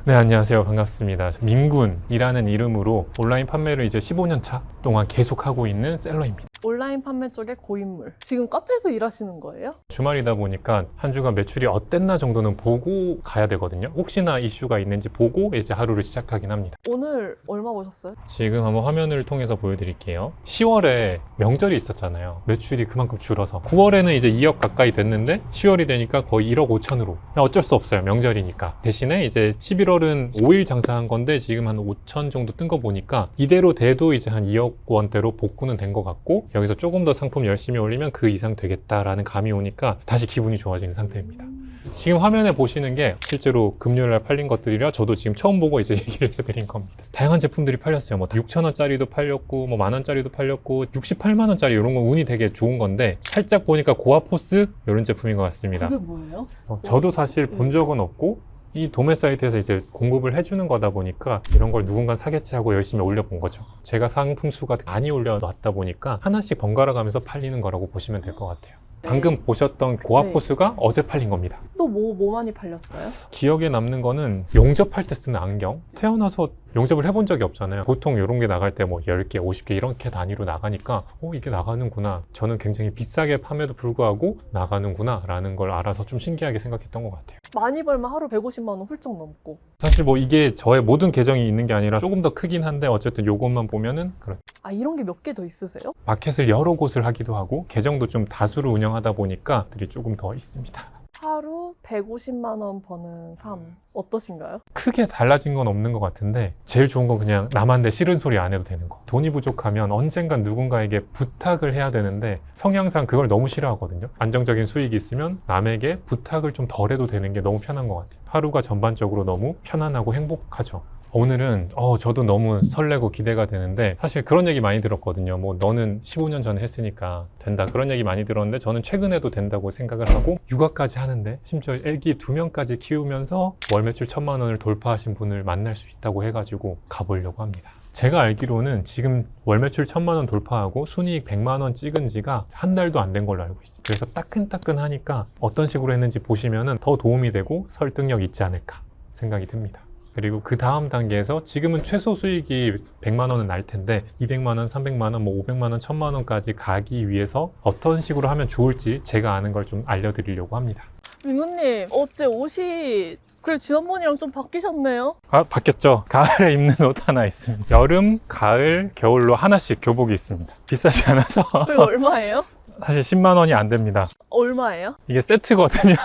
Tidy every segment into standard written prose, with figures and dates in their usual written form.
네, 안녕하세요. 반갑습니다. 민군이라는 이름으로 온라인 판매를 이제 15년 차 동안 계속하고 있는 셀러입니다. 온라인 판매 쪽의 고인물. 지금 카페에서 일하시는 거예요? 주말이다 보니까 한 주간 매출이 어땠나 정도는 보고 가야 되거든요. 혹시나 이슈가 있는지 보고 이제 하루를 시작하긴 합니다. 오늘 얼마 보셨어요? 지금 한번 화면을 통해서 보여드릴게요. 10월에 명절이 있었잖아요. 매출이 그만큼 줄어서 9월에는 이제 2억 가까이 됐는데 10월이 되니까 거의 1억 5천으로 어쩔 수 없어요. 명절이니까. 대신에 이제 11월은 5일 장사한 건데 지금 한 5천 정도 뜬 거 보니까 이대로 돼도 이제 한 2억 원대로 복구는 된 것 같고, 여기서 조금 더 상품 열심히 올리면 그 이상 되겠다라는 감이 오니까 다시 기분이 좋아지는 상태입니다. 지금 화면에 보시는 게 실제로 금요일날 팔린 것들이라 저도 지금 처음 보고 이제 얘기를 해드린 겁니다. 다양한 제품들이 팔렸어요. 뭐 6,000원짜리도 팔렸고, 뭐 만원짜리도 팔렸고, 68만원짜리 이런 건 운이 되게 좋은 건데, 살짝 보니까 고아포스 이런 제품인 것 같습니다. 그게 뭐예요? 저도 사실 본 적은 없고, 이 도매 사이트에서 이제 공급을 해주는 거다 보니까 이런 걸 누군가 사겠지 하고 열심히 올려본 거죠. 제가 상품 수가 많이 올려놨다 보니까 하나씩 번갈아 가면서 팔리는 거라고 보시면 될 것 같아요. 방금 보셨던 고아포스가 어제 팔린 겁니다. 또 뭐 많이 팔렸어요? 기억에 남는 거는 용접할 때 쓰는 안경. 태어나서 용접을 해본 적이 없잖아요. 보통 이런 게 나갈 때 뭐 10개, 50개 이렇게 단위로 나가니까 이게 나가는구나. 저는 굉장히 비싸게 팜에도 불구하고 나가는구나 라는 걸 알아서 좀 신기하게 생각했던 것 같아요. 많이 벌면 하루 150만 원 훌쩍 넘고. 사실 뭐 이게 저의 모든 계정이 있는 게 아니라 조금 더 크긴 한데 어쨌든 요것만 보면은 그렇죠. 아, 이런 게 몇 개 더 있으세요? 마켓을 여러 곳을 하기도 하고 계정도 좀 다수를 운영하다 보니까 들이 조금 더 있습니다. 하루 150만 원 버는 삶 어떠신가요? 크게 달라진 건 없는 것 같은데, 제일 좋은 건 그냥 남한테 싫은 소리 안 해도 되는 거. 돈이 부족하면 언젠간 누군가에게 부탁을 해야 되는데 성향상 그걸 너무 싫어하거든요. 안정적인 수익이 있으면 남에게 부탁을 좀 덜 해도 되는 게 너무 편한 것 같아요. 하루가 전반적으로 너무 편안하고 행복하죠. 오늘은 저도 너무 설레고 기대가 되는데, 사실 그런 얘기 많이 들었거든요. 뭐 너는 15년 전에 했으니까 된다, 그런 얘기 많이 들었는데 저는 최근에도 된다고 생각을 하고, 육아까지 하는데 심지어 애기 2명까지 키우면서 월 매출 1,000만 원을 돌파하신 분을 만날 수 있다고 해가지고 가보려고 합니다. 제가 알기로는 지금 월 매출 1,000만 원 돌파하고 순이익 100만 원 찍은 지가 한 달도 안 된 걸로 알고 있습니다. 그래서 따끈따끈하니까 어떤 식으로 했는지 보시면은 더 도움이 되고 설득력 있지 않을까 생각이 듭니다. 그리고 그 다음 단계에서 지금은 최소 수익이 100만 원은 날 텐데 200만 원, 300만 원, 뭐 500만 원, 1,000만 원까지 가기 위해서 어떤 식으로 하면 좋을지 제가 아는 걸 좀 알려드리려고 합니다. 민구님, 어째 옷이 그래 지난번이랑 좀 바뀌셨네요? 바뀌었죠. 가을에 입는 옷 하나 있습니다. 여름, 가을, 겨울로 하나씩 교복이 있습니다. 비싸지 않아서 그게 얼마예요? 사실 10만 원이 안 됩니다. 얼마예요? 이게 세트거든요.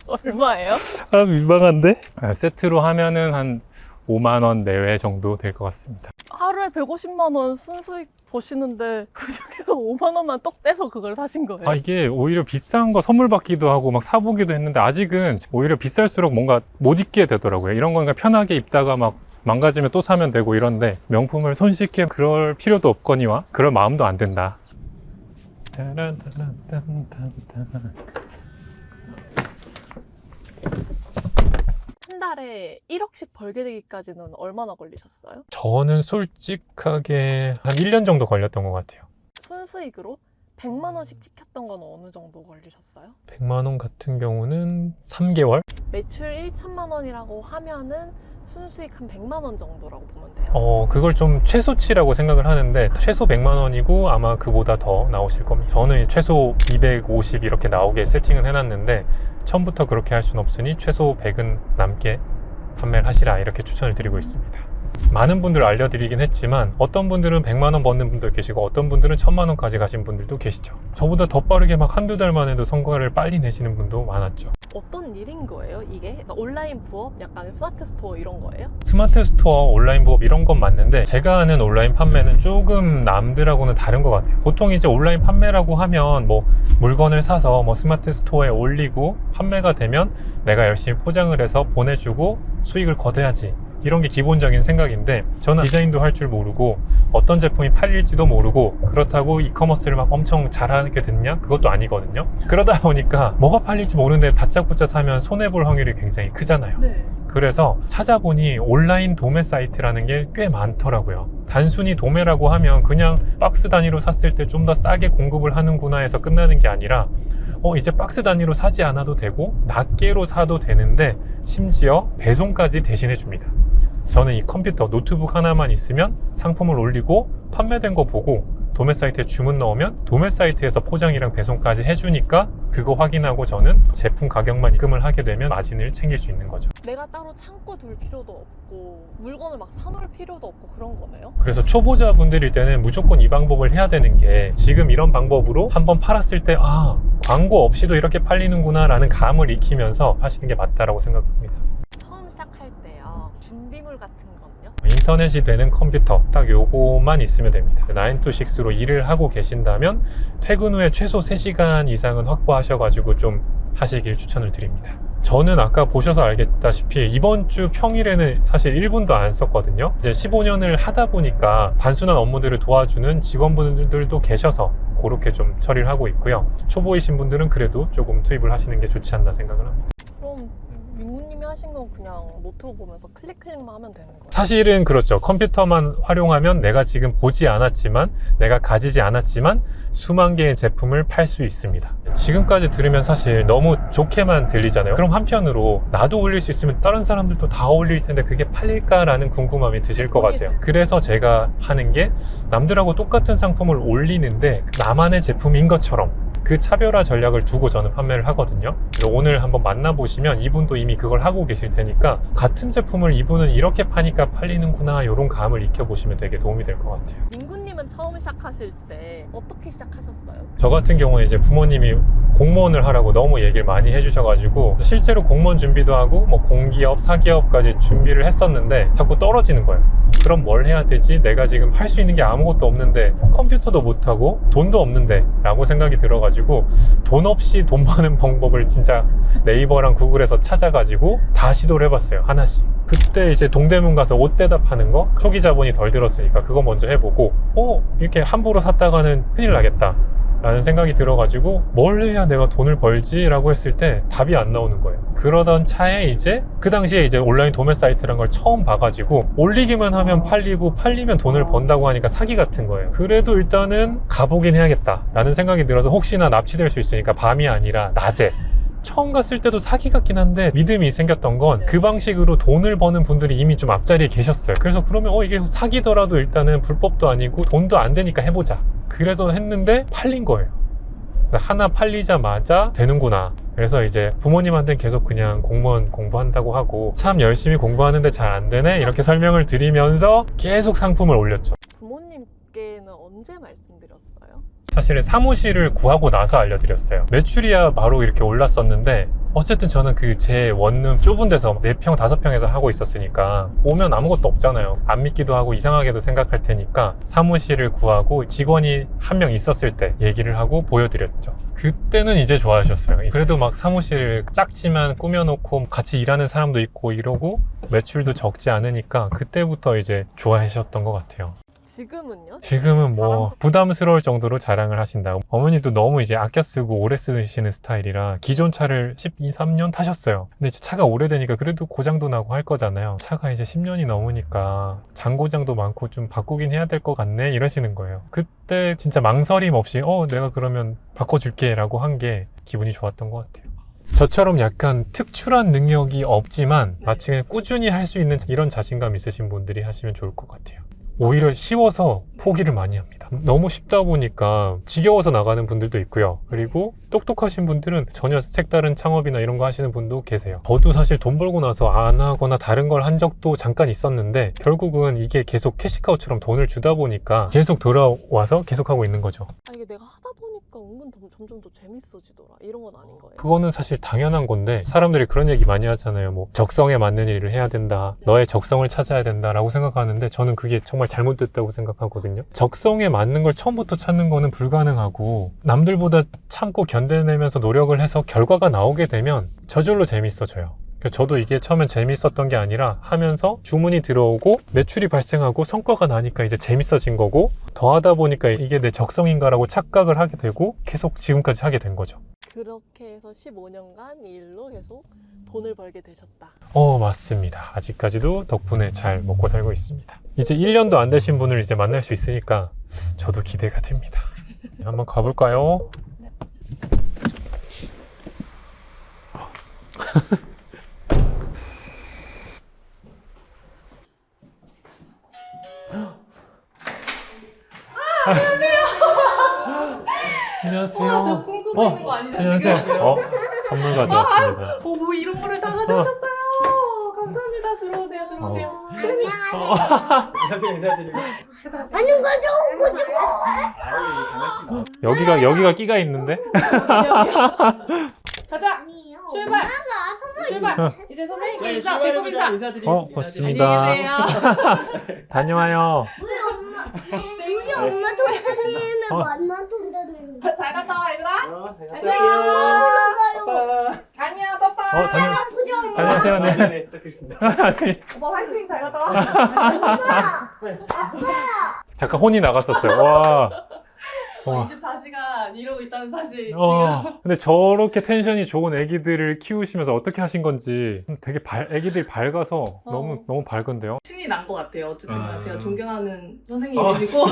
얼마예요? 민망한데? 세트로 하면은 한 5만 원 내외 정도 될 것 같습니다. 하루에 150만 원 순수익 버시는데 그 중에서 5만 원만 떡 떼서 그걸 사신 거예요? 이게 오히려 비싼 거 선물 받기도 하고 막 사보기도 했는데, 아직은 오히려 비쌀수록 뭔가 못 입게 되더라고요. 이런 건 그냥 편하게 입다가 막 망가지면 또 사면 되고 이런데, 명품을 손쉽게 그럴 필요도 없거니와 그럴 마음도 안 든다. 한 달에 1억씩 벌게 되기까지는 얼마나 걸리셨어요? 저는 솔직하게 한 1년 정도 걸렸던 것 같아요. 순수익으로 100만 원씩 찍혔던 건 어느 정도 걸리셨어요? 100만 원 같은 경우는 3개월? 매출 1천만 원이라고 하면은 순수익 한 100만 원 정도라고 보면 돼요. 그걸 좀 최소치라고 생각을 하는데, 최소 100만 원이고 아마 그보다 더 나오실 겁니다. 저는 최소 250 이렇게 나오게 세팅은 해놨는데, 처음부터 그렇게 할 수는 없으니 최소 100은 남게 판매를 하시라 이렇게 추천을 드리고 있습니다. 많은 분들 알려드리긴 했지만 어떤 분들은 100만 원 버는 분도 계시고 어떤 분들은 1,000만 원까지 가신 분들도 계시죠. 저보다 더 빠르게 막 한두 달 만에도 성과를 빨리 내시는 분도 많았죠. 어떤 일인 거예요, 이게? 그러니까 온라인 부업? 약간 스마트 스토어 이런 거예요? 스마트 스토어, 온라인 부업 이런 건 맞는데, 제가 아는 온라인 판매는 조금 남들하고는 다른 것 같아요. 보통 이제 온라인 판매라고 하면 뭐 물건을 사서 뭐 스마트 스토어에 올리고 판매가 되면 내가 열심히 포장을 해서 보내주고 수익을 거둬야지, 이런 게 기본적인 생각인데, 저는 디자인도 할 줄 모르고 어떤 제품이 팔릴지도 모르고 그렇다고 이커머스를 막 엄청 잘하게 됐냐? 그것도 아니거든요. 그러다 보니까 뭐가 팔릴지 모르는데 다짜고짜 사면 손해볼 확률이 굉장히 크잖아요. 네. 그래서 찾아보니 온라인 도매 사이트라는 게 꽤 많더라고요. 단순히 도매라고 하면 그냥 박스 단위로 샀을 때 좀 더 싸게 공급을 하는구나 해서 끝나는 게 아니라, 이제 박스 단위로 사지 않아도 되고 낱개로 사도 되는데 심지어 배송까지 대신해 줍니다. 저는 이 컴퓨터, 노트북 하나만 있으면 상품을 올리고 판매된 거 보고 도매 사이트에 주문 넣으면 도매 사이트에서 포장이랑 배송까지 해주니까 그거 확인하고 저는 제품 가격만 입금을 하게 되면 마진을 챙길 수 있는 거죠. 내가 따로 창고 둘 필요도 없고 물건을 막 사놓을 필요도 없고 그런 거네요? 그래서 초보자분들일 때는 무조건 이 방법을 해야 되는 게 지금 이런 방법으로 한번 팔았을 때 광고 없이도 이렇게 팔리는구나 라는 감을 익히면서 하시는 게 맞다라고 생각합니다. 처음 시작할 때요, 준비물 같은 건요? 인터넷이 되는 컴퓨터 딱 요거만 있으면 됩니다. 9 to 6로 일을 하고 계신다면 퇴근 후에 최소 3시간 이상은 확보하셔가지고 좀 하시길 추천을 드립니다. 저는 아까 보셔서 알겠다시피 이번 주 평일에는 사실 1분도 안 썼거든요. 이제 15년을 하다 보니까 단순한 업무들을 도와주는 직원분들도 계셔서 그렇게 좀 처리를 하고 있고요. 초보이신 분들은 그래도 조금 투입을 하시는 게 좋지 않나 생각을 합니다. 그럼 민구님이 하신 건 그냥 노트북 보면서 클릭만 하면 되는 거예요? 사실은 그렇죠. 컴퓨터만 활용하면 내가 지금 보지 않았지만, 내가 가지지 않았지만 수만 개의 제품을 팔 수 있습니다. 지금까지 들으면 사실 너무 좋게만 들리잖아요. 그럼 한편으로 나도 올릴 수 있으면 다른 사람들도 다 올릴 텐데 그게 팔릴까라는 궁금함이 드실 것 같아요. 그래서 제가 하는 게 남들하고 똑같은 상품을 올리는데 나만의 제품인 것처럼 그 차별화 전략을 두고 저는 판매를 하거든요. 그래서 오늘 한번 만나보시면 이분도 이미 그걸 하고 계실 테니까 같은 제품을 이분은 이렇게 파니까 팔리는구나 이런 감을 익혀보시면 되게 도움이 될 것 같아요. 민구님은 처음 시작하실 때 어떻게 시작하셨어요? 저 같은 경우에 이제 부모님이 공무원을 하라고 너무 얘기를 많이 해주셔가지고 실제로 공무원 준비도 하고 뭐 공기업, 사기업까지 준비를 했었는데 자꾸 떨어지는 거예요. 그럼 뭘 해야 되지? 내가 지금 할 수 있는 게 아무것도 없는데 컴퓨터도 못하고 돈도 없는데 라고 생각이 들어가지고 돈 없이 돈 버는 방법을 진짜 네이버랑 구글에서 찾아가지고 다 시도를 해봤어요. 하나씩. 그때 이제 동대문 가서 옷 대다 파는 거 초기 자본이 덜 들었으니까 그거 먼저 해보고 이렇게 함부로 샀다가는 큰일 나겠다 라는 생각이 들어가지고 뭘 해야 내가 돈을 벌지? 라고 했을 때 답이 안 나오는 거예요. 그러던 차에 이제 그 당시에 이제 온라인 도매 사이트라는 걸 처음 봐가지고 올리기만 하면 팔리고 팔리면 돈을 번다고 하니까 사기 같은 거예요. 그래도 일단은 가보긴 해야겠다 라는 생각이 들어서 혹시나 납치될 수 있으니까 밤이 아니라 낮에 처음 갔을 때도 사기 같긴 한데 믿음이 생겼던 건 그 방식으로 돈을 버는 분들이 이미 좀 앞자리에 계셨어요. 그래서 그러면 이게 사기더라도 일단은 불법도 아니고 돈도 안 되니까 해보자. 그래서 했는데 팔린 거예요. 하나 팔리자마자 되는구나. 그래서 이제 부모님한테는 계속 그냥 공무원 공부한다고 하고 참 열심히 공부하는데 잘 안 되네 이렇게 설명을 드리면서 계속 상품을 올렸죠. 부모님께는 언제 말씀드렸어요? 사실은 사무실을 구하고 나서 알려드렸어요. 매출이야 바로 이렇게 올랐었는데 어쨌든 저는 그 제 원룸 좁은 데서 4평, 5평에서 하고 있었으니까 오면 아무것도 없잖아요. 안 믿기도 하고 이상하게도 생각할 테니까 사무실을 구하고 직원이 한 명 있었을 때 얘기를 하고 보여드렸죠. 그때는 이제 좋아하셨어요. 그래도 막 사무실 작지만 꾸며놓고 같이 일하는 사람도 있고 이러고 매출도 적지 않으니까 그때부터 이제 좋아하셨던 것 같아요. 지금은요? 지금은 뭐 부담스러울 정도로 자랑을 하신다. 어머니도 너무 이제 아껴 쓰고 오래 쓰시는 스타일이라 기존 차를 12, 3년 타셨어요. 근데 이제 차가 오래되니까 그래도 고장도 나고 할 거잖아요. 차가 이제 10년이 넘으니까 장고장도 많고 좀 바꾸긴 해야 될 것 같네 이러시는 거예요. 그때 진짜 망설임 없이 내가 그러면 바꿔줄게 라고 한 게 기분이 좋았던 것 같아요. 저처럼 약간 특출한 능력이 없지만 마치 그냥 꾸준히 할 수 있는 이런 자신감 있으신 분들이 하시면 좋을 것 같아요. 오히려 쉬워서 포기를 많이 합니다. 너무 쉽다 보니까 지겨워서 나가는 분들도 있고요. 그리고 똑똑하신 분들은 전혀 색다른 창업이나 이런 거 하시는 분도 계세요. 저도 사실 돈 벌고 나서 안 하거나 다른 걸 한 적도 잠깐 있었는데 결국은 이게 계속 캐시카우처럼 돈을 주다 보니까 계속 돌아와서 계속 하고 있는 거죠. 이게 내가 하다 보니까 은근 점점 더 재밌어지더라. 이런 건 아닌 거예요? 그거는 사실 당연한 건데 사람들이 그런 얘기 많이 하잖아요. 뭐 적성에 맞는 일을 해야 된다. 너의 적성을 찾아야 된다라고 생각하는데 저는 그게 정말 잘못됐다고 생각하거든요. 적성에 맞는 걸 처음부터 찾는 거는 불가능하고 남들보다 참고 견뎌내면서 노력을 해서 결과가 나오게 되면 저절로 재밌어져요. 저도 이게 처음엔 재밌었던 게 아니라 하면서 주문이 들어오고 매출이 발생하고 성과가 나니까 이제 재밌어진 거고 더 하다 보니까 이게 내 적성인가라고 착각을 하게 되고 계속 지금까지 하게 된 거죠. 그렇게 해서 15년간 이 일로 계속 돈을 벌게 되셨다. 맞습니다. 아직까지도 덕분에 잘 먹고 살고 있습니다. 이제 1년도 안 되신 분을 이제 만날 수 있으니까 저도 기대가 됩니다. 한번 가볼까요? 안녕하세요. 와, 저 꿈꾸고 있는 거 아니죠, 안녕하세요. 지금? 선물 가져왔습니다. 뭐 이런 거를 다 가져오셨어요. 감사합니다. 들어오세요, 들어오세요. 인사드리고. 아는 거죠, 그죠? 장난치나. 여기가 끼가 있는데? 가자. 아니에요. 출발. 엄마가 출발. 이제 선생님께 인사, 배꼽 인사. 인사드리고. 고맙습니다. 안녕히 계세요. 다녀와요. 우리 엄마 돈 다니면 만나 돈 다니는 거. 잘 갔다 와, 얘들아. 안녕. 아빠. 안녕, 빠빠. 아프죠, 엄마? 안녕하세요. 네. 네, 부탁드리겠습니다. 오빠 화이팅, 잘 갔다 와. 엄마. 잠깐 혼이 나갔었어요. 와. 24시간 이러고 있다는 사실 지금. 근데 저렇게 텐션이 좋은 애기들을 키우시면서 어떻게 하신 건지 되게 애기들이 밝아서 너무 밝은데요. 신이 난 것 같아요. 어쨌든 아. 제가 존경하는 선생님이시고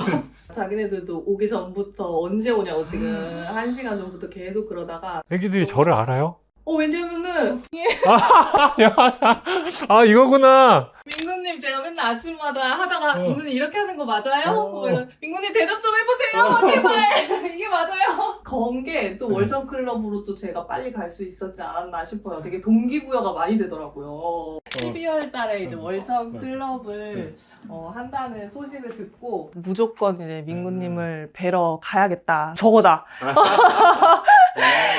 자기네들도 오기 전부터 언제 오냐고 지금 1시간 전부터 계속 그러다가 애기들이 저를 알아요? 왜냐면은 아 이거구나. 민구님 제가 맨날 아침마다 하다가 민구님 이렇게 하는 거 맞아요? 어. 그러면 민구님 대답 좀 해보세요 제발 이게 맞아요? 건게 또 월정 클럽으로 또 제가 빨리 갈 수 있었지 않았나 싶어요. 되게 동기부여가 많이 되더라고요. 12월 달에 이제 월정 클럽을 한다는 소식을 듣고 무조건 이제 민구님을 뵈러 가야겠다. 저거다.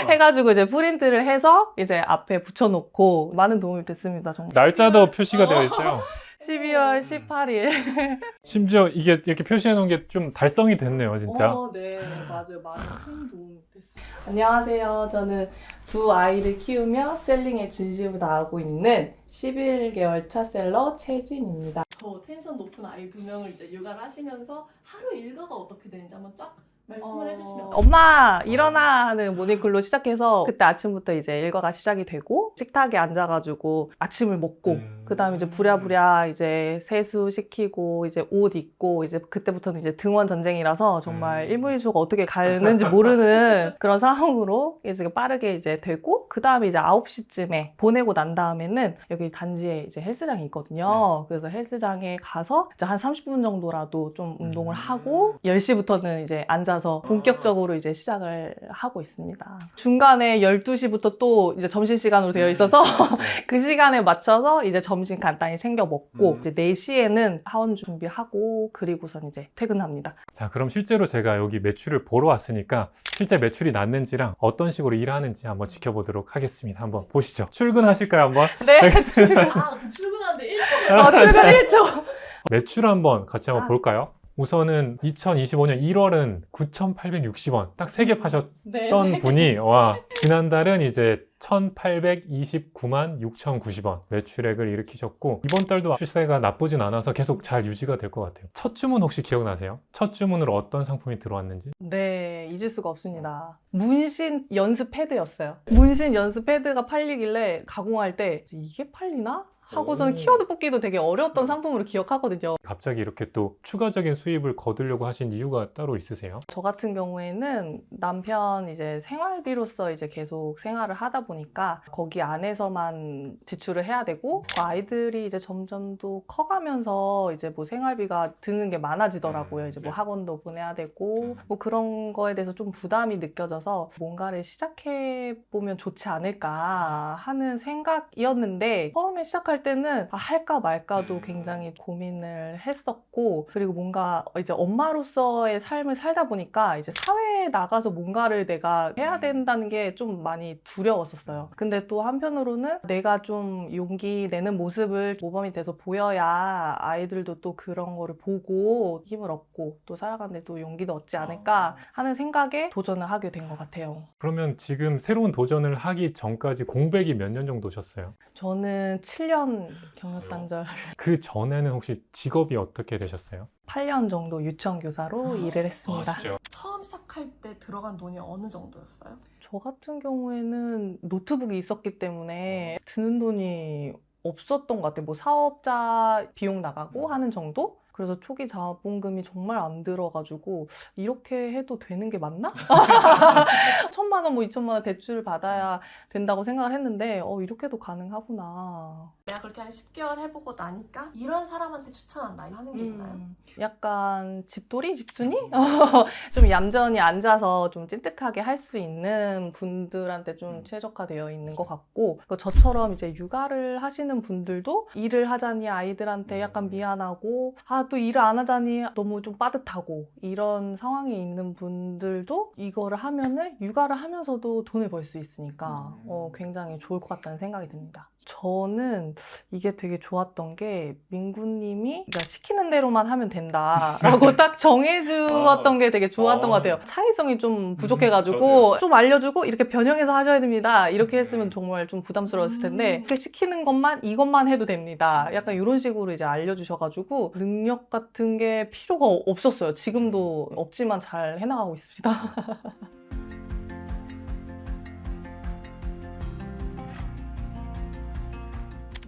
해가지고 이제 프린트를 해서 이제 앞에 붙여놓고 많은 도움이 됐습니다. 정말. 날짜도 표시가 되어 있어요. 12월 18일. 심지어 이게 이렇게 표시해 놓은 게 좀 달성이 됐네요, 진짜. 네, 맞아요. 많은 큰 도움이 됐어요. 안녕하세요. 저는 두 아이를 키우며 셀링에 진심을 다하고 있는 11개월 차 셀러 최진입니다. 저 텐션 높은 아이 2명을 이제 육아를 하시면서 하루 일과가 어떻게 되는지 한번 쫙 말씀을 해주시면. 엄마 일어나 하는 모닝콜로 시작해서 그때 아침부터 이제 일과가 시작이 되고 식탁에 앉아가지고 아침을 먹고 그다음에 이제 부랴부랴 이제 세수 시키고 이제 옷 입고 이제 그때부터는 이제 등원 전쟁이라서 정말 일부일수가 어떻게 가는지 모르는 그런 상황으로 이제 빠르게 이제 되고 그다음에 이제 9시쯤에 보내고 난 다음에는 여기 단지에 이제 헬스장이 있거든요. 그래서 헬스장에 가서 이제 한 30분 정도라도 좀 운동을 하고 10시부터는 이제 앉아서 본격적으로 이제 시작을 하고 있습니다. 중간에 12시부터 또 이제 점심시간으로 되어 있어서 그 시간에 맞춰서 이제 점심 간단히 챙겨 먹고 이제 4시에는 하원 준비하고 그리고선 이제 퇴근합니다. 자, 그럼 실제로 제가 여기 매출을 보러 왔으니까 실제 매출이 났는지랑 어떤 식으로 일하는지 한번 지켜보도록 하겠습니다. 한번 보시죠. 출근하실까요, 한번? 네. 알겠습니다. 출근하는데 1초. 출근 1초. 매출 한번 같이 한번 볼까요? 우선은 2025년 1월은 9,860원 딱 3개 파셨던 네. 분이 와 지난달은 이제 1,829만 6,090원 매출액을 일으키셨고 이번 달도 출세가 나쁘진 않아서 계속 잘 유지가 될 것 같아요. 첫 주문 혹시 기억나세요? 첫 주문으로 어떤 상품이 들어왔는지? 네, 잊을 수가 없습니다. 문신 연습 패드였어요. 문신 연습 패드가 팔리길래 가공할 때 이게 팔리나? 하고서는 키워드 뽑기도 되게 어려웠던 상품으로 기억하거든요. 갑자기 이렇게 또 추가적인 수입을 거두려고 하신 이유가 따로 있으세요? 저 같은 경우에는 남편 이제 생활비로서 이제 계속 생활을 하다 보니까 거기 안에서만 지출을 해야 되고 그 아이들이 이제 점점 또 커가면서 이제 뭐 생활비가 드는 게 많아지더라고요. 이제 뭐 학원도 보내야 되고 뭐 그런 거에 대해서 좀 부담이 느껴져서 뭔가를 시작해 보면 좋지 않을까 하는 생각이었는데 처음에 시작할 때는 할까 말까도 굉장히 고민을 했었고 그리고 뭔가 이제 엄마로서의 삶을 살다 보니까 이제 사회에 나가서 뭔가를 내가 해야 된다는 게 좀 많이 두려웠었어요. 근데 또 한편으로는 내가 좀 용기 내는 모습을 모범이 돼서 보여야 아이들도 또 그런 거를 보고 힘을 얻고 또 살아가는데 또 용기도 얻지 않을까 하는 생각에 도전을 하게 된 것 같아요. 그러면 지금 새로운 도전을 하기 전까지 공백이 몇 년 정도 셨어요? 저는 7년 경력 단절 그 전에는 혹시 직업이 어떻게 되셨어요? 8년 정도 유치원교사로 일을 했습니다. 처음 시작할 때 들어간 돈이 어느 정도였어요? 저 같은 경우에는 노트북이 있었기 때문에 드는 돈이 없었던 것 같아요. 뭐 사업자 비용 나가고 하는 정도? 그래서 초기 자본금이 정말 안 들어가지고 이렇게 해도 되는 게 맞나? 1,000만 원, 뭐 2,000만 원 대출을 받아야 된다고 생각을 했는데 이렇게도 가능하구나. 내가 그렇게 한 10개월 해보고 나니까 이런 사람한테 추천한다 하는 게 있나요? 약간 집돌이? 집순이? 좀 얌전히 앉아서 좀 찐득하게 할 수 있는 분들한테 좀 최적화되어 있는 것 같고, 저처럼 이제 육아를 하시는 분들도 일을 하자니 아이들한테 약간 미안하고 또 일을 안 하자니 너무 좀 빠듯하고 이런 상황에 있는 분들도 이거를 하면은 육아를 하면서도 돈을 벌 수 있으니까 굉장히 좋을 것 같다는 생각이 듭니다. 저는 이게 되게 좋았던 게 민구님이 시키는 대로만 하면 된다라고 딱 정해주었던 게 되게 좋았던 것 같아요. 창의성이 좀 부족해가지고 좀 알려주고 이렇게 변형해서 하셔야 됩니다. 이렇게 했으면 정말 좀 부담스러웠을 텐데 이렇게 시키는 것만 이것만 해도 됩니다. 약간 이런 식으로 이제 알려주셔가지고 능력 같은 게 필요가 없었어요. 지금도 없지만 잘 해나가고 있습니다.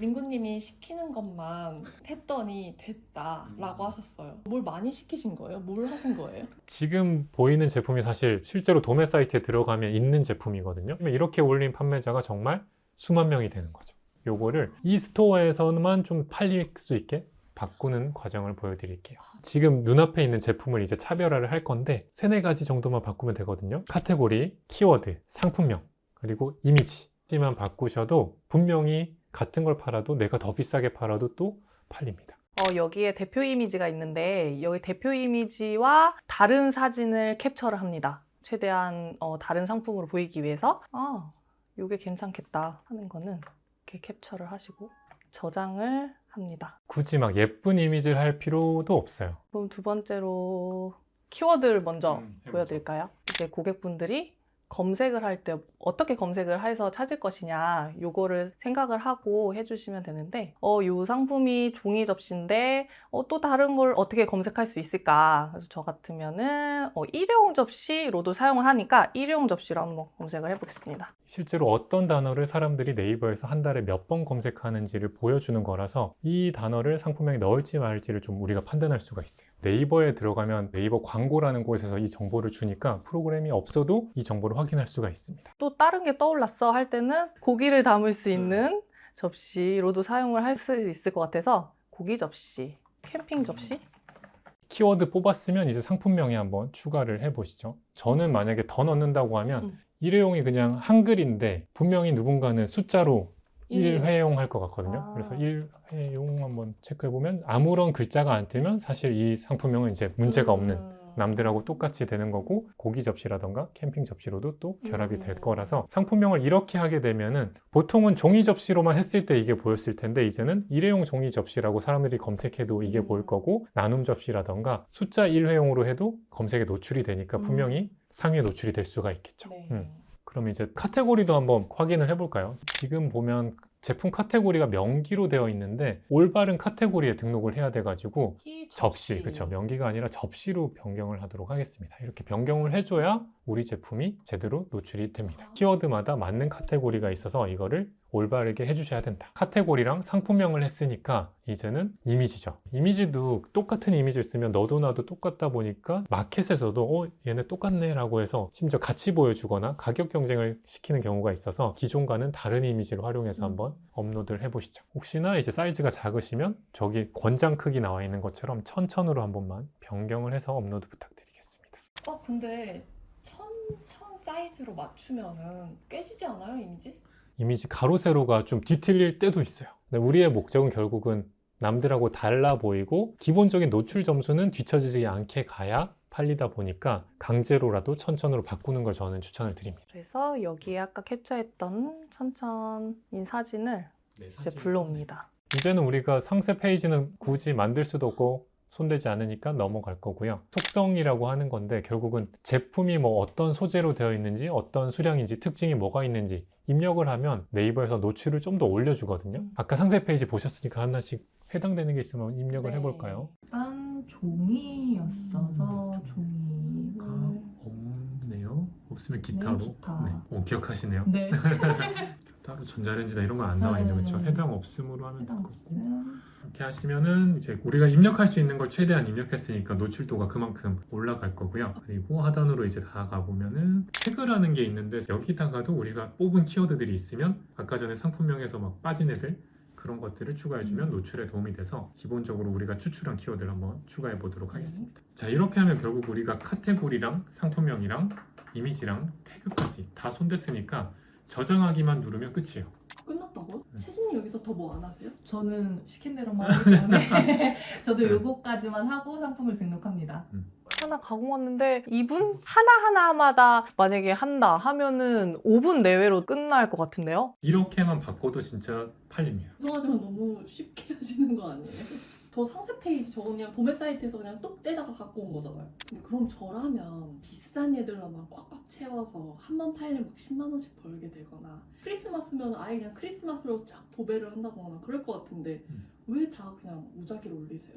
민구님이 시키는 것만 했더니 됐다라고 하셨어요. 뭘 많이 시키신 거예요? 뭘 하신 거예요? 지금 보이는 제품이 사실 실제로 도매 사이트에 들어가면 있는 제품이거든요. 이렇게 올린 판매자가 정말 수만 명이 되는 거죠. 요거를 이 스토어에서만 좀 팔릴 수 있게 바꾸는 과정을 보여드릴게요. 지금 눈앞에 있는 제품을 이제 차별화를 할 건데 3-4가지 정도만 바꾸면 되거든요. 카테고리, 키워드, 상품명, 그리고 이미지만 바꾸셔도 분명히 같은 걸 팔아도 내가 더 비싸게 팔아도 또 팔립니다. 여기에 대표 이미지가 있는데 여기 대표 이미지와 다른 사진을 캡처를 합니다. 최대한 다른 상품으로 보이기 위해서 이게 괜찮겠다 하는 거는 이렇게 캡처를 하시고 저장을 합니다. 굳이 막 예쁜 이미지를 할 필요도 없어요. 그럼 두 번째로 키워드를 먼저 보여드릴까요? 이제 고객분들이 검색을 할 때 어떻게 검색을 해서 찾을 것이냐 요거를 생각을 하고 해주시면 되는데 요 상품이 종이 접시인데 또 다른 걸 어떻게 검색할 수 있을까? 그래서 저 같으면은 일회용 접시로도 사용을 하니까 일회용 접시로 한번 검색을 해보겠습니다. 실제로 어떤 단어를 사람들이 네이버에서 한 달에 몇 번 검색하는지를 보여주는 거라서 이 단어를 상품명에 넣을지 말지를 좀 우리가 판단할 수가 있어요. 네이버에 들어가면 네이버 광고라는 곳에서 이 정보를 주니까 프로그램이 없어도 이 정보를 확인할 수가 있습니다. 또 다른 게 떠올랐어 할 때는 고기를 담을 수 있는 접시로도 사용을 할 수 있을 것 같아서 고기 접시, 캠핑 접시? 키워드 뽑았으면 이제 상품명에 한번 추가를 해보시죠. 저는 만약에 더 넣는다고 하면 일회용이 그냥 한글인데 분명히 누군가는 숫자로 1회용 할 것 같거든요. 그래서 1회용 한번 체크해보면 아무런 글자가 안 뜨면 사실 이 상품명은 이제 문제가 없는 남들하고 똑같이 되는 거고 고기 접시라던가 캠핑 접시로도 또 결합이 될 거라서 상품명을 이렇게 하게 되면은 보통은 종이 접시로만 했을 때 이게 보였을 텐데 이제는 일회용 종이 접시라고 사람들이 검색해도 이게 보일 거고 나눔 접시라던가 숫자 1회용으로 해도 검색에 노출이 되니까 분명히 상위에 노출이 될 수가 있겠죠. 네. 그럼 이제 카테고리도 한번 확인을 해볼까요? 지금 보면 제품 카테고리가 명기로 되어 있는데 올바른 카테고리에 등록을 해야 돼가지고 접시, 그렇죠. 명기가 아니라 접시로 변경을 하도록 하겠습니다. 이렇게 변경을 해줘야 우리 제품이 제대로 노출이 됩니다. 키워드마다 맞는 카테고리가 있어서 이거를 올바르게 해주셔야 된다. 카테고리랑 상품명을 했으니까 이제는 이미지죠. 이미지도 똑같은 이미지를 쓰면 너도 나도 똑같다 보니까 마켓에서도 얘네 똑같네 라고 해서 심지어 같이 보여주거나 가격 경쟁을 시키는 경우가 있어서 기존과는 다른 이미지를 활용해서 한번 업로드를 해보시죠. 혹시나 이제 사이즈가 작으시면 저기 권장 크기 나와 있는 것처럼 1000으로 한 번만 변경을 해서 업로드 부탁드리겠습니다. 근데 1000 사이즈로 맞추면은 깨지지 않아요, 이미지? 이미지 가로 세로가 좀 뒤틀릴 때도 있어요. 근데 우리의 목적은 결국은 남들하고 달라 보이고 기본적인 노출 점수는 뒤처지지 않게 가야 팔리다 보니까 강제로라도 1000으로 바꾸는 걸 저는 추천을 드립니다. 그래서 여기에 아까 캡처했던 1000인 사진을 이제 불러옵니다. 이제는 우리가 상세 페이지는 굳이 만들 수도 없고 손대지 않으니까 넘어갈 거고요. 속성이라고 하는 건데 결국은 제품이 뭐 어떤 소재로 되어 있는지 어떤 수량인지 특징이 뭐가 있는지 입력을 하면 네이버에서 노출을 좀 더 올려주거든요. 아까 상세 페이지 보셨으니까 하나씩 해당되는 게 있으면 입력을 해볼까요? 일단 종이였어서 종이가 없네요. 없으면 기타로. 기타. 기억하시네요. 네. 따로 전자레인지나 이런 건 안 나와 있는 거죠. 해당 없음으로 하면 될 거고 그렇게 하시면은 이제 우리가 입력할 수 있는 걸 최대한 입력했으니까 노출도가 그만큼 올라갈 거고요. 그리고 하단으로 이제 다가 보면은 태그라는 게 있는데 여기다가도 우리가 뽑은 키워드들이 있으면 아까 전에 상품명에서 막 빠진 애들 그런 것들을 추가해주면 노출에 도움이 돼서 기본적으로 우리가 추출한 키워드를 한번 추가해 보도록 하겠습니다. 자, 이렇게 하면 결국 우리가 카테고리랑 상품명이랑 이미지랑 태그까지 다 손댔으니까 저장하기만 누르면 끝이에요. 끝났다고요? 채진님 여기서 더 뭐 안 하세요? 저는 시킨 대로만 하기 때문에 저도 요거까지만 하고 상품을 등록합니다. 하나 가공하는데 이분 하나하나마다 만약에 한다 하면은 5분 내외로 끝날 것 같은데요? 이렇게만 바꿔도 진짜 팔립니다. 죄송하지만 너무 쉽게 하시는 거 아니에요? 저 상세 페이지 저거 그냥 도매 사이트에서 그냥 똑 떼다가 갖고 온 거잖아요. 근데 그럼 저라면 비싼 애들로만 꽉꽉 채워서 한 번 팔리면 막 10만 원씩 벌게 되거나 크리스마스면 아예 그냥 크리스마스로 쫙 도배를 한다거나 그럴 것 같은데 왜 다 그냥 무작위로 올리세요?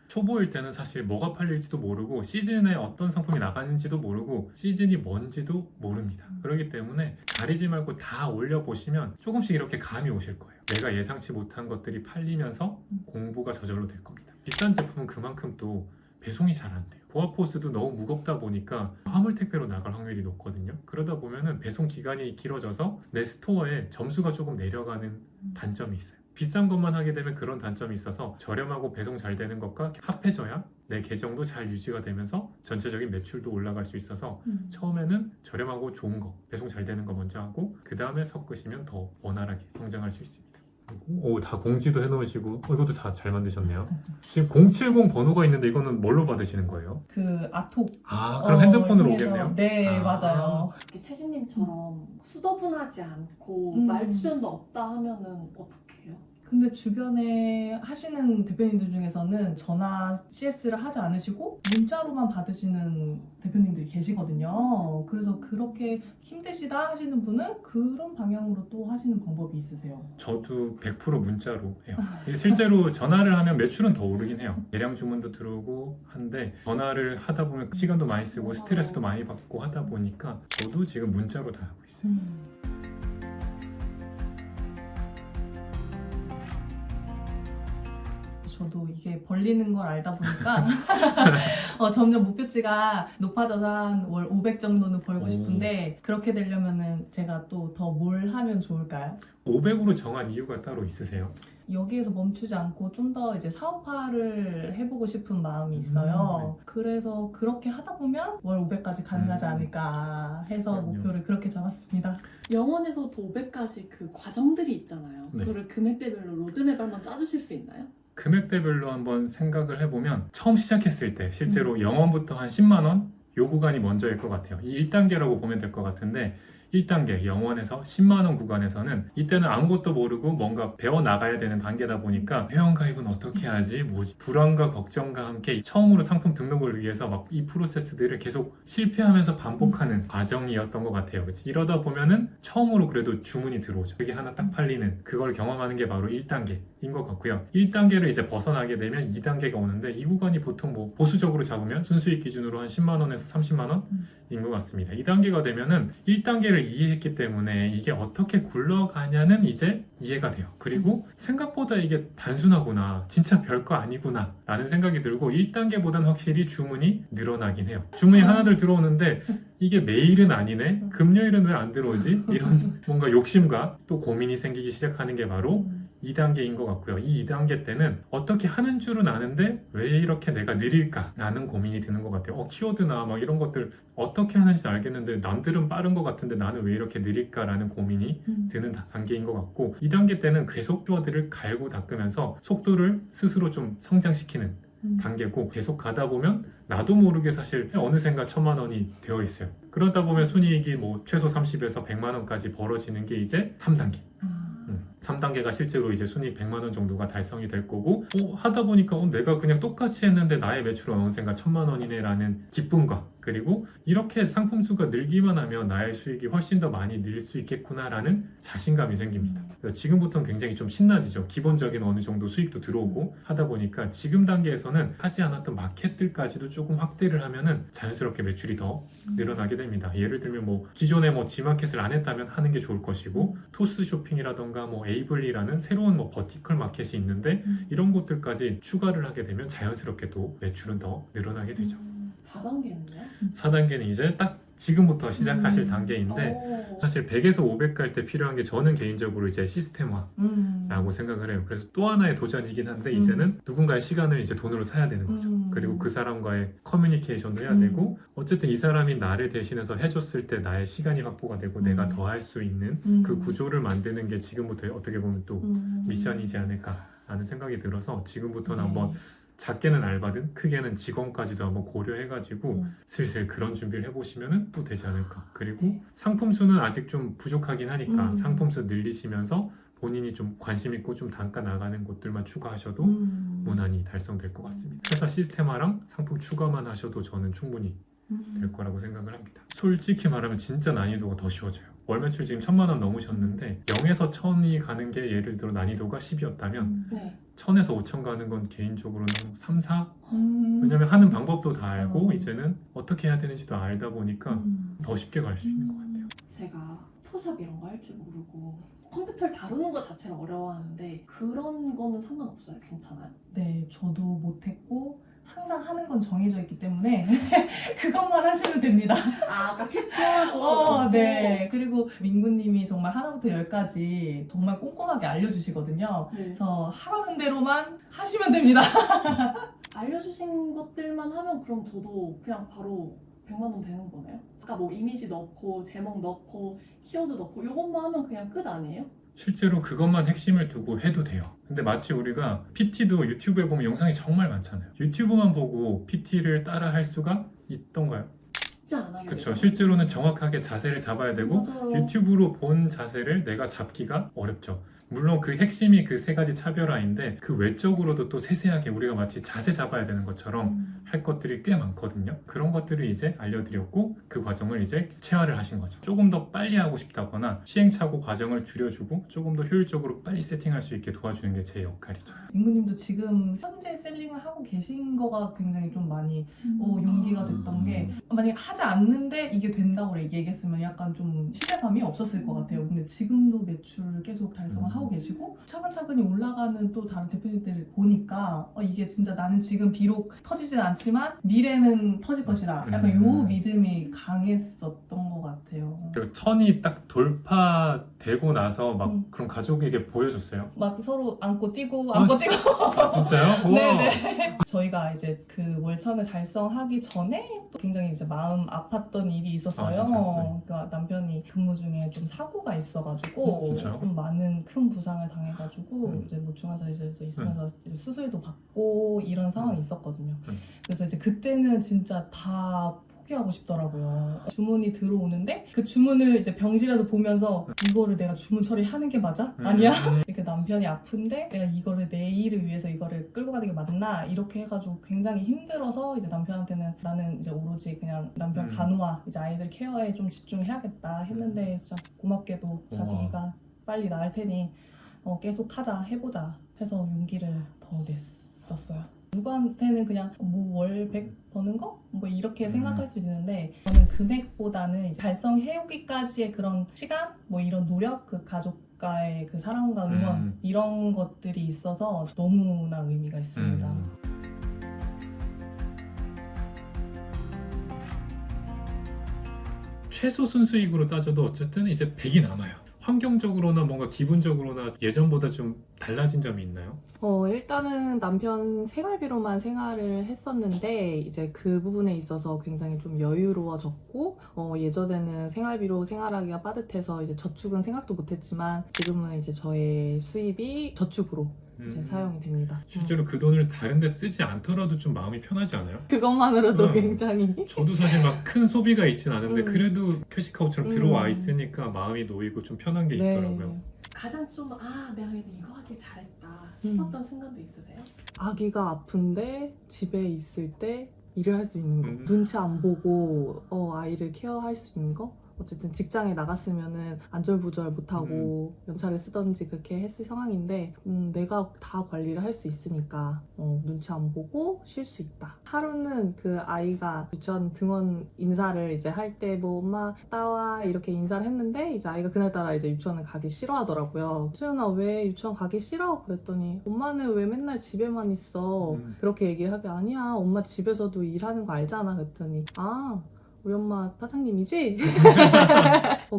초보일 때는 사실 뭐가 팔릴지도 모르고 시즌에 어떤 상품이 나가는지도 모르고 시즌이 뭔지도 모릅니다. 그렇기 때문에 가리지 말고 다 올려보시면 조금씩 이렇게 감이 오실 거예요. 내가 예상치 못한 것들이 팔리면서 공부가 저절로 될 겁니다. 비싼 제품은 그만큼 또 배송이 잘 안 돼요. 보아포스도 너무 무겁다 보니까 화물 택배로 나갈 확률이 높거든요. 그러다 보면은 배송 기간이 길어져서 내 스토어에 점수가 조금 내려가는 단점이 있어요. 비싼 것만 하게 되면 그런 단점이 있어서 저렴하고 배송 잘 되는 것과 합해져야 내 계정도 잘 유지가 되면서 전체적인 매출도 올라갈 수 있어서 처음에는 저렴하고 좋은 거, 배송 잘 되는 거 먼저 하고 그 다음에 섞으시면 더 원활하게 성장할 수 있습니다. 오, 다 공지도 해놓으시고 이것도 다 잘 만드셨네요. 지금 070 번호가 있는데 이거는 뭘로 받으시는 거예요? 그 아톡. 그럼 핸드폰으로 통해서. 오겠네요? 네, 아. 맞아요. 이렇게 채진님처럼 수더분하지 않고 말주변도 없다 하면은 어떻게 해요? 근데 주변에 하시는 대표님들 중에서는 전화 CS를 하지 않으시고 문자로만 받으시는 대표님들이 계시거든요. 그래서 그렇게 힘드시다 하시는 분은 그런 방향으로 또 하시는 방법이 있으세요? 저도 100% 문자로 해요. 이게 실제로 전화를 하면 매출은 더 오르긴 해요. 대량 주문도 들어오고 한데 전화를 하다 보면 시간도 많이 쓰고 스트레스도 많이 받고 하다 보니까 저도 지금 문자로 다 하고 있어요. 저도 이게 벌리는 걸 알다 보니까 점점 목표치가 높아져서 한 월 500 정도는 벌고 싶은데 그렇게 되려면은 제가 또 더 뭘 하면 좋을까요? 500으로 정한 이유가 따로 있으세요? 여기에서 멈추지 않고 좀 더 이제 사업화를 해보고 싶은 마음이 있어요. 그래서 그렇게 하다 보면 월 500까지 가능하지 않을까 해서 그럼요. 목표를 그렇게 잡았습니다. 영원에서도 500까지 그 과정들이 있잖아요. 네. 그거를 금액대별로 로드맵 한번 짜주실 수 있나요? 금액대별로 한번 생각을 해보면 처음 시작했을 때 실제로 0원부터 한 10만 원? 요 구간이 먼저일 것 같아요. 이 1단계라고 보면 될 것 같은데 1단계 0원에서 10만 원 구간에서는 이때는 아무것도 모르고 뭔가 배워나가야 되는 단계다 보니까 회원가입은 어떻게 하지? 뭐지? 불안과 걱정과 함께 처음으로 상품 등록을 위해서 막 이 프로세스들을 계속 실패하면서 반복하는 과정이었던 것 같아요. 그치? 이러다 보면은 처음으로 그래도 주문이 들어오죠. 그게 하나 딱 팔리는 그걸 경험하는 게 바로 1단계인 것 같고요. 1단계를 이제 벗어나게 되면 2단계가 오는데 이 구간이 보통 뭐 보수적으로 잡으면 순수익 기준으로 한 10만 원에서 30만 원인 것 같습니다. 2단계가 되면은 1단계를 이해했기 때문에 이게 어떻게 굴러가냐는 이제 이해가 돼요. 그리고 생각보다 이게 단순하구나, 진짜 별거 아니구나 라는 생각이 들고 1단계보다는 확실히 주문이 늘어나긴 해요. 주문이 하나둘 들어오는데 이게 매일은 아니네? 금요일은 왜 안 들어오지? 이런 뭔가 욕심과 또 고민이 생기기 시작하는 게 바로 2단계인 것 같고요. 이 2단계 때는 어떻게 하는 줄은 아는데 왜 이렇게 내가 느릴까? 라는 고민이 드는 것 같아요. 키워드나 막 이런 것들 어떻게 하는지 알겠는데 남들은 빠른 것 같은데 나는 왜 이렇게 느릴까? 라는 고민이 드는 단계인 것 같고 2단계 때는 계속 키워드를 갈고 닦으면서 속도를 스스로 좀 성장시키는 단계고 계속 가다 보면 나도 모르게 사실 어느샌가 1000만 원이 되어 있어요. 그러다 보면 순이익이 뭐 최소 30에서 100만 원까지 벌어지는 게 이제 3단계. 3단계가 실제로 이제 순이익 100만 원 정도가 달성이 될 거고 하다 보니까 내가 그냥 똑같이 했는데 나의 매출은 어느샌가 1000만 원이네 라는 기쁨과 그리고 이렇게 상품 수가 늘기만 하면 나의 수익이 훨씬 더 많이 늘 수 있겠구나라는 자신감이 생깁니다. 그래서 지금부터는 굉장히 좀 신나지죠. 기본적인 어느 정도 수익도 들어오고 하다 보니까 지금 단계에서는 하지 않았던 마켓들까지도 조금 확대를 하면은 자연스럽게 매출이 더 늘어나게 됩니다. 예를 들면 뭐 기존에 뭐 G마켓을 안 했다면 하는 게 좋을 것이고 토스 쇼핑이라던가 뭐 에이블리라는 새로운 뭐 버티컬 마켓이 있는데 이런 곳들까지 추가를 하게 되면 자연스럽게 또 매출은 더 늘어나게 되죠. 4단계는요? 4단계는 이제 딱 지금부터 시작하실 단계인데 사실 100에서 500 갈 때 필요한 게 저는 개인적으로 이제 시스템화라고 생각을 해요. 그래서 또 하나의 도전이긴 한데 이제는 누군가의 시간을 이제 돈으로 사야 되는 거죠. 그리고 그 사람과의 커뮤니케이션도 해야 되고 어쨌든 이 사람이 나를 대신해서 해줬을 때 나의 시간이 확보가 되고 내가 더 할 수 있는 그 구조를 만드는 게 지금부터 어떻게 보면 또 미션이지 않을까 하는 생각이 들어서 지금부터는 한번 작게는 알바든 크게는 직원까지도 한번 고려해가지고 슬슬 그런 준비를 해보시면 또 되지 않을까. 그리고 상품 수는 아직 좀 부족하긴 하니까 상품 수 늘리시면서 본인이 좀 관심 있고 좀 단가 나가는 곳들만 추가하셔도 무난히 달성될 것 같습니다. 회사 시스템화랑 상품 추가만 하셔도 저는 충분히 될 거라고 생각을 합니다. 솔직히 말하면 진짜 난이도가 더 쉬워져요. 월 매출 지금 1000만 원 넘으셨는데 0에서 1000이 가는 게 예를 들어 난이도가 10이었다면 네. 1000에서 5000 가는 건 개인적으로는 3, 4? 왜냐면 하는 방법도 다 알고 이제는 어떻게 해야 되는지도 알다 보니까 더 쉽게 갈 수 있는 것 같아요. 제가 포토샵 이런 거 할 줄 모르고 컴퓨터를 다루는 것 자체를 어려워하는데 그런 거는 상관없어요? 괜찮아요? 네, 저도 못했고 항상 하는 건 정해져 있기 때문에 그것만 하시면 됩니다. 아, 아까 캡처하고 네. 그리고 민구님이 정말 하나부터 열까지 정말 꼼꼼하게 알려주시거든요. 네. 그래서 하라는 대로만 하시면 됩니다. 알려주신 것들만 하면 그럼 저도 그냥 바로 100만 원 되는 거네요? 아까 뭐 이미지 넣고 제목 넣고 키워드 넣고 이것만 하면 그냥 끝 아니에요? 실제로 그것만 핵심을 두고 해도 돼요. 근데 마치 우리가 PT도 유튜브에 보면 영상이 정말 많잖아요. 유튜브만 보고 PT를 따라 할 수가 있던가요? 진짜 안 하게 그렇죠. 돼요. 실제로는 정확하게 자세를 잡아야 되고 맞아요. 유튜브로 본 자세를 내가 잡기가 어렵죠. 물론 그 핵심이 그 세 가지 차별화인데 그 외적으로도 또 세세하게 우리가 마치 자세 잡아야 되는 것처럼 할 것들이 꽤 많거든요. 그런 것들을 이제 알려드렸고 그 과정을 이제 체화를 하신 거죠. 조금 더 빨리 하고 싶다거나 시행착오 과정을 줄여주고 조금 더 효율적으로 빨리 세팅할 수 있게 도와주는 게 제 역할이죠. 민구님도 지금 현재 셀링을 하고 계신 거가 굉장히 좀 많이 용기가 됐던 게 만약에 하지 않는데 이게 된다고 얘기했으면 약간 좀 신뢰감이 없었을 것 같아요. 근데 지금도 매출 계속 달성을 하고 계시고 차근차근히 올라가는 또 다른 대표님들을 보니까 이게 진짜 나는 지금 비록 터지진 않지만 미래는 터질 것이다. 약간 요 믿음이 강했었던 것 같아요. 그리고 1000이 딱 돌파되고 나서 막 그런 가족에게 보여줬어요. 막 서로 안고 뛰고 안고 뛰고 아 진짜요? 우와. 네네. 저희가 이제 그 월천을 달성하기 전에 또 굉장히 이제 마음 아팠던 일이 있었어요. 아, 진짜요? 네. 그러니까 남편이 근무 중에 좀 사고가 있어가지고 진짜요? 좀 많은 큰 부상을 당해가지고 이제 뭐 중환자실에서 있으면서 이제 수술도 받고 이런 상황이 있었거든요. 그래서 이제 그때는 진짜 다 포기하고 싶더라고요. 주문이 들어오는데 그 주문을 이제 병실에서 보면서 이거를 내가 주문 처리하는 게 맞아? 아니야? 이렇게 남편이 아픈데 내가 이거를 내 일을 위해서 이거를 끌고 가는 게 맞나? 이렇게 해가지고 굉장히 힘들어서 이제 남편한테는 나는 이제 오로지 그냥 남편 간호와 이제 아이들 케어에 좀 집중해야겠다 했는데 진짜 고맙게도 자기가 빨리 나을 테니 계속 하자 해보자 해서 용기를 더 냈었어요. 누구한테는 그냥 뭐 월 100 버는 거? 뭐 이렇게 생각할 수 있는데 저는 금액보다는 달성해오기까지의 그런 시간? 뭐 이런 노력? 그 가족과의 그 사랑과 응원 이런 것들이 있어서 너무나 의미가 있습니다. 최소 순수익으로 따져도 어쨌든 이제 100이 남아요. 환경적으로나 뭔가 기분적으로나 예전보다 좀 달라진 점이 있나요? 일단은 남편 생활비로만 생활을 했었는데 이제 그 부분에 있어서 굉장히 좀 여유로워졌고 예전에는 생활비로 생활하기가 빠듯해서 이제 저축은 생각도 못했지만 지금은 이제 저의 수입이 저축으로 이제 사용이 됩니다. 실제로 그 돈을 다른 데 쓰지 않더라도 좀 마음이 편하지 않아요? 그것만으로도 굉장히 저도 사실 막 큰 소비가 있진 않은데 그래도 캐시카우처럼 들어와 있으니까 마음이 놓이고 좀 편한 게 있더라고요. 가장 좀 내가 그래도 이거 하길 잘했다 싶었던 순간도 있으세요? 아기가 아픈데 집에 있을 때 일을 할 수 있는 거, 음. 눈치 안 보고 아이를 케어할 수 있는 거. 어쨌든 직장에 나갔으면은 안절부절 못하고 연차를 쓰던지 그렇게 했을 상황인데 내가 다 관리를 할 수 있으니까 눈치 안 보고 쉴 수 있다. 하루는 그 아이가 유치원 등원 인사를 이제 할 때 뭐 엄마 따와 이렇게 인사를 했는데 이제 아이가 그날따라 이제 유치원을 가기 싫어하더라고요. 수연아 왜 유치원 가기 싫어? 그랬더니 엄마는 왜 맨날 집에만 있어? 그렇게 얘기를 하길 아니야 엄마 집에서도 일하는 거 알잖아. 그랬더니 아 우리 엄마 사장님이지?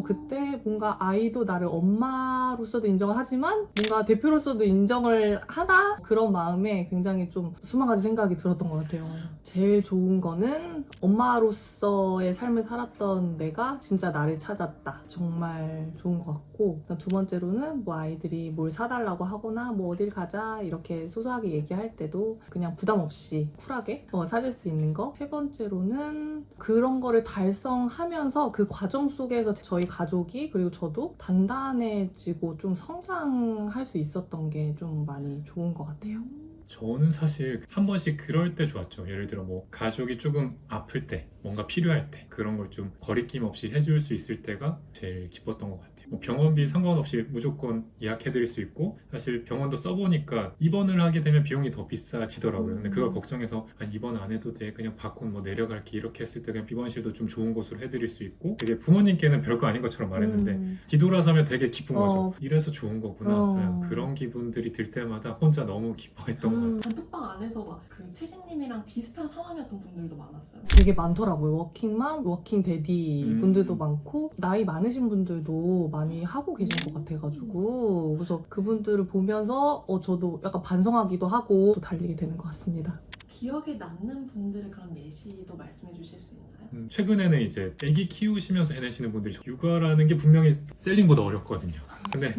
그때 뭔가 아이도 나를 엄마로서도 인정을 하지만 뭔가 대표로서도 인정을 하나? 그런 마음에 굉장히 좀 수만 가지 생각이 들었던 것 같아요. 제일 좋은 거는 엄마로서의 삶을 살았던 내가 진짜 나를 찾았다. 정말 좋은 것 같고 두 번째로는 뭐 아이들이 뭘 사달라고 하거나 뭐 어딜 가자 이렇게 소소하게 얘기할 때도 그냥 부담 없이 쿨하게 사줄 수 있는 거. 세 번째로는 그런 거를 달성하면서 그 과정 속에서 저희 가족이 그리고 저도 단단해지고 좀 성장할 수 있었던 게 좀 많이 좋은 것 같아요. 저는 사실 한 번씩 그럴 때 좋았죠. 예를 들어 뭐 가족이 조금 아플 때, 뭔가 필요할 때 그런 걸 좀 거리낌 없이 해줄 수 있을 때가 제일 기뻤던 것 같아요. 뭐 병원비 상관없이 무조건 예약해드릴 수 있고 사실 병원도 써보니까 입원을 하게 되면 비용이 더 비싸지더라고요. 근데 그걸 걱정해서 입원 안 해도 돼 그냥 받고 뭐 내려갈게 이렇게 했을 때 그냥 입원실도 좀 좋은 곳으로 해드릴 수 있고 되게 부모님께는 별거 아닌 것처럼 말했는데 뒤돌아서면 되게 기쁜 거죠. 이래서 좋은 거구나. 그런 기분들이 들 때마다 혼자 너무 기뻐했던 것 같아요. 단톡방 안에서 막 그 채식님이랑 비슷한 상황이었던 분들도 많았어요. 되게 많더라고요. 워킹맘, 워킹데디 분들도 많고 나이 많으신 분들도 많이 하고 계신 것 같아가지고 그래서 그분들을 보면서 저도 약간 반성하기도 하고 또 달리게 되는 것 같습니다. 기억에 남는 분들의 그런 예시도 말씀해 주실 수 있나요? 최근에는 이제 아기 키우시면서 해내시는 분들이 육아라는 게 분명히 셀링보다 어렵거든요. 근데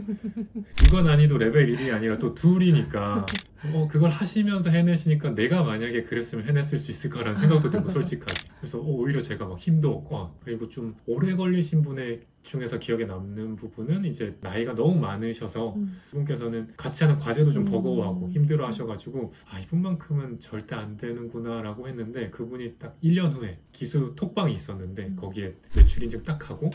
육아 난이도 레벨 1이 아니라 또 둘이니까 그걸 하시면서 해내시니까 내가 만약에 그랬으면 해냈을 수 있을까라는 생각도 들고 솔직하게. 그래서 오히려 제가 막 힘도 없고 그리고 좀 오래 걸리신 분의 중에서 기억에 남는 부분은 이제 나이가 너무 많으셔서 이분께서는 같이 하는 과제도 좀 버거워하고 힘들어 하셔가지고 이분만큼은 절대 안 되는구나 라고 했는데 그분이 딱 1년 후에 기수 톡방이 있었는데 거기에 매출 인증 딱 하고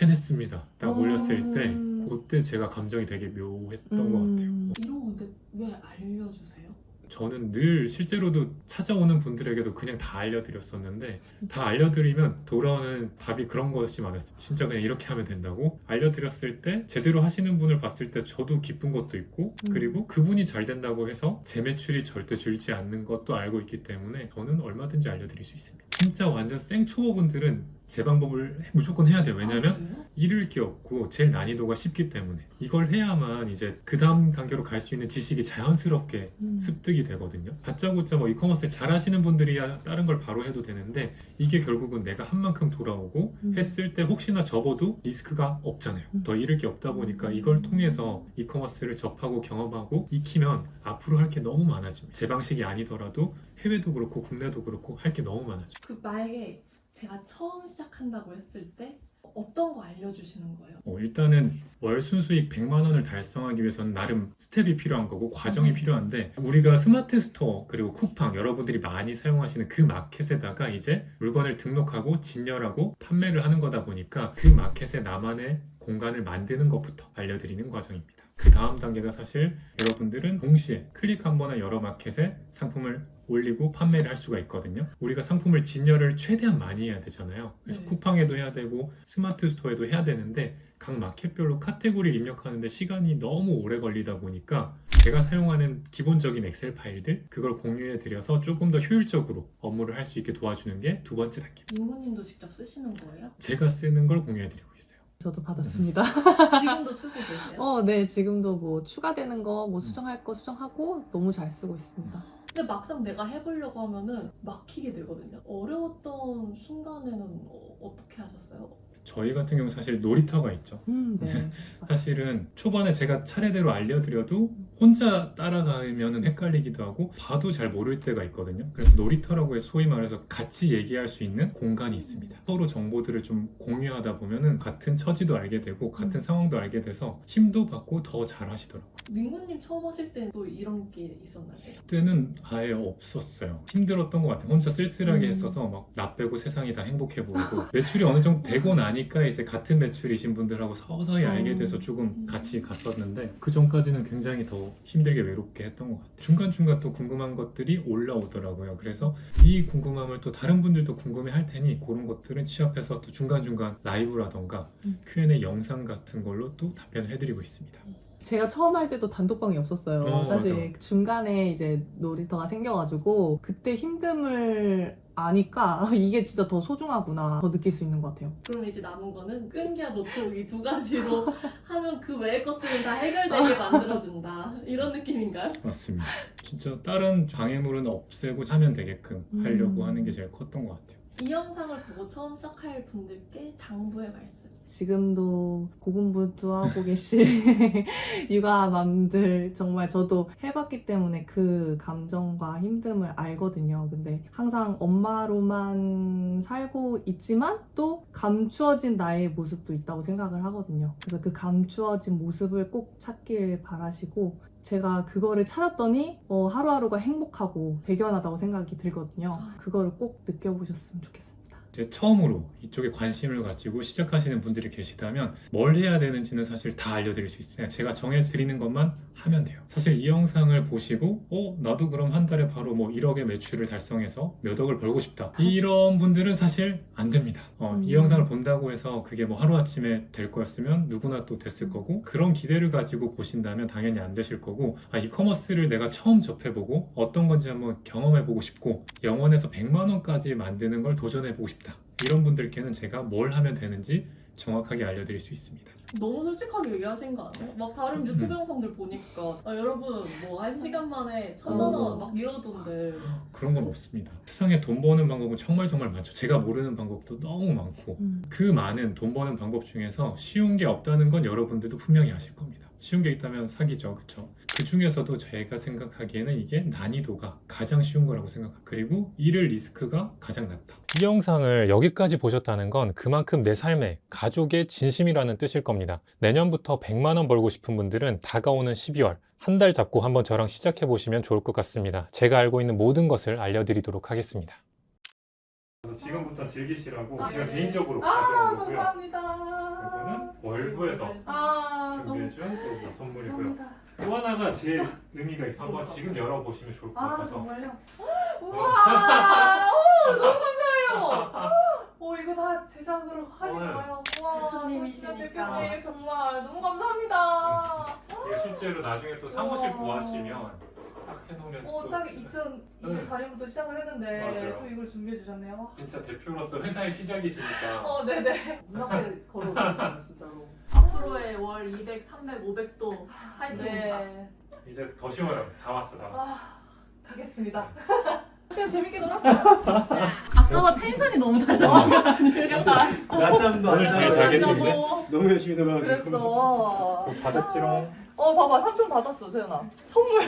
해냈습니다. 딱 올렸을 때 그때 제가 감정이 되게 묘했던 것 같아요. 이런 거 근데 왜 알려주세요? 저는 늘 실제로도 찾아오는 분들에게도 그냥 다 알려드렸었는데 다 알려드리면 돌아오는 답이 그런 것이 많았어요. 진짜 그냥 이렇게 하면 된다고? 알려드렸을 때 제대로 하시는 분을 봤을 때 저도 기쁜 것도 있고 그리고 그분이 잘 된다고 해서 제 매출이 절대 줄지 않는 것도 알고 있기 때문에 저는 얼마든지 알려드릴 수 있습니다. 진짜 완전 생초보분들은 제 방법을 무조건 해야 돼요. 왜냐면 잃을 게 없고 제일 난이도가 쉽기 때문에 이걸 해야만 이제 그 다음 단계로 갈 수 있는 지식이 자연스럽게 습득이 되거든요. 다짜고짜 뭐 이커머스 잘 하시는 분들이야 다른 걸 바로 해도 되는데 이게 결국은 내가 한 만큼 돌아오고 했을 때 혹시나 접어도 리스크가 없잖아요. 더 잃을 게 없다 보니까 이걸 통해서 이커머스를 접하고 경험하고 익히면 앞으로 할 게 너무 많아집니다. 제 방식이 아니더라도 해외도 그렇고 국내도 그렇고 할 게 너무 많아져. 그 만약에 제가 처음 시작한다고 했을 때 어떤 거 알려주시는 거예요? 일단은 월 순수익 100만 원을 달성하기 위해서는 나름 스텝이 필요한 거고 과정이 필요한데 우리가 스마트 스토어 그리고 쿠팡 여러분들이 많이 사용하시는 그 마켓에다가 이제 물건을 등록하고 진열하고 판매를 하는 거다 보니까 그 마켓에 나만의 공간을 만드는 것부터 알려드리는 과정입니다. 그 다음 단계가 사실 여러분들은 동시에 클릭 한 번에 여러 마켓에 상품을 올리고 판매를 할 수가 있거든요. 우리가 상품을 진열을 최대한 많이 해야 되잖아요. 그래서 쿠팡에도 해야 되고 스마트 스토어에도 해야 되는데 각 마켓별로 카테고리를 입력하는데 시간이 너무 오래 걸리다 보니까 제가 사용하는 기본적인 엑셀 파일들 그걸 공유해 드려서 조금 더 효율적으로 업무를 할 수 있게 도와주는 게 두 번째 단계입니다. 민구님도 직접 쓰시는 거예요? 제가 쓰는 걸 공유해 드리고 있어요. 저도 받았습니다. 지금도 쓰고 계세요? 네, 지금도 뭐 추가되는 거, 뭐 수정할 거 수정하고 너무 잘 쓰고 있습니다. 근데 막상 내가 해보려고 하면은 막히게 되거든요. 어려웠던 순간에는 어떻게 하셨어요? 저희 같은 경우 사실 놀이터가 있죠. 네. 사실은 초반에 제가 차례대로 알려드려도 혼자 따라가면 헷갈리기도 하고 봐도 잘 모를 때가 있거든요. 그래서 놀이터라고 해서 소위 말해서 같이 얘기할 수 있는 공간이 있습니다. 서로 정보들을 좀 공유하다 보면은 같은 처지도 알게 되고 같은 상황도 알게 돼서 힘도 받고 더 잘 하시더라고요. 민구님 처음 하실 때 또 이런 게 있었나요? 그때는 아예 없었어요. 힘들었던 것 같아요. 혼자 쓸쓸하게 음. 했어서 막 나 빼고 세상이 다 행복해 보이고 매출이 어느 정도 되고 나니까 이제 같은 매출이신 분들하고 서서히 알게 돼서 조금 같이 갔었는데 그 전까지는 굉장히 더 힘들게 외롭게 했던 것 같아요. 중간중간 또 궁금한 것들이 올라오더라고요. 그래서 이 궁금함을 또 다른 분들도 궁금해 할 테니 그런 것들은 취합해서 또 중간중간 라이브라던가 Q&A 영상 같은 걸로 또 답변을 해드리고 있습니다. 제가 처음 할 때도 단톡방이 없었어요. 사실 맞아. 중간에 이제 놀이터가 생겨가지고 그때 힘듦을 아니까 이게 진짜 더 소중하구나 더 느낄 수 있는 것 같아요. 그럼 이제 남은 거는 끈기와 노트북 이 두 가지로 하면 그 외의 것들은 다 해결되게 만들어준다. 이런 느낌인가요? 맞습니다. 진짜 다른 장애물은 없애고 하면 되게끔 하려고 하는 게 제일 컸던 것 같아요. 이 영상을 보고 처음 시작할 분들께 당부의 말씀. 지금도 고군분투하고 계신 육아맘들 정말 저도 해봤기 때문에 그 감정과 힘듦을 알거든요. 근데 항상 엄마로만 살고 있지만 또 감추어진 나의 모습도 있다고 생각을 하거든요. 그래서 그 감추어진 모습을 꼭 찾길 바라시고 제가 그거를 찾았더니 하루하루가 행복하고 배견하다고 생각이 들거든요. 그거를 꼭 느껴보셨으면 좋겠습니다. 이제 처음으로 이쪽에 관심을 가지고 시작하시는 분들이 계시다면 뭘 해야 되는지는 사실 다 알려드릴 수 있어요. 제가 정해드리는 것만 하면 돼요. 사실 이 영상을 보시고 나도 그럼 한 달에 바로 뭐 1억의 매출을 달성해서 몇 억을 벌고 싶다. 이런 분들은 사실 안 됩니다. 이 영상을 본다고 해서 그게 뭐 하루아침에 될 거였으면 누구나 또 됐을 거고 그런 기대를 가지고 보신다면 당연히 안 되실 거고 이커머스를 내가 처음 접해보고 어떤 건지 한번 경험해보고 싶고 0원에서 100만 원까지 만드는 걸 도전해보고 싶다. 이런 분들께는 제가 뭘 하면 되는지 정확하게 알려드릴 수 있습니다. 너무 솔직하게 얘기하신 거 아니에요? 막 다른 유튜브 영상들 보니까 여러분 뭐 1시간 만에 1,000만 원 막 이러던데 그런 건 없습니다. 세상에 돈 버는 방법은 정말 많죠. 제가 모르는 방법도 너무 많고 그 많은 돈 버는 방법 중에서 쉬운 게 없다는 건 여러분들도 분명히 아실 겁니다. 쉬운 게 있다면 사기죠. 그렇죠? 그 중에서도 제가 생각하기에는 이게 난이도가 가장 쉬운 거라고 생각합니다. 그리고 잃을 리스크가 가장 낮다. 이 영상을 여기까지 보셨다는 건 그만큼 내 삶에 가족의 진심이라는 뜻일 겁니다. 내년부터 100만 원 벌고 싶은 분들은 다가오는 12월 한 달 잡고 한번 저랑 시작해 보시면 좋을 것 같습니다. 제가 알고 있는 모든 것을 알려드리도록 하겠습니다. 지금부터 즐기시라고 제가 개인적으로 가져온 거고요. 이거는 월부에서 준비해준 또 선물이고요. 또 하나가 제일 의미가 있어요. 한번 지금 열어보시면 좋을 것 같아서. 정말요? 우와! 너무 감사해요. 이거 다 제작으로 하신 네. 거예요? 우와, 대표님이시니까. 대표님 정말 너무 감사합니다. 이거 실제로 나중에 또 사무실 구하시면 딱 해놓으면 또 딱 2024년부터 시작을 했는데 맞아요. 또 이걸 준비해 주셨네요. 진짜 대표로서 회사의 시작이시니까 네네. 문 앞에 걸어오세요, 진짜로. 앞으로의 월 200, 300, 500도 파이팅입니다. 네. 이제 더 쉬워요. 다 왔어. 가겠습니다. 그냥 재밌게 놀았어요. 아까와 텐션이 너무 달라진 거 아니에요? 낮잠도 오늘 잘 자겠는데? 너무 열심히 놀아가지고. 그랬어. 받았지롱. 봐봐, 삼촌 받았어, 세연아. 선물.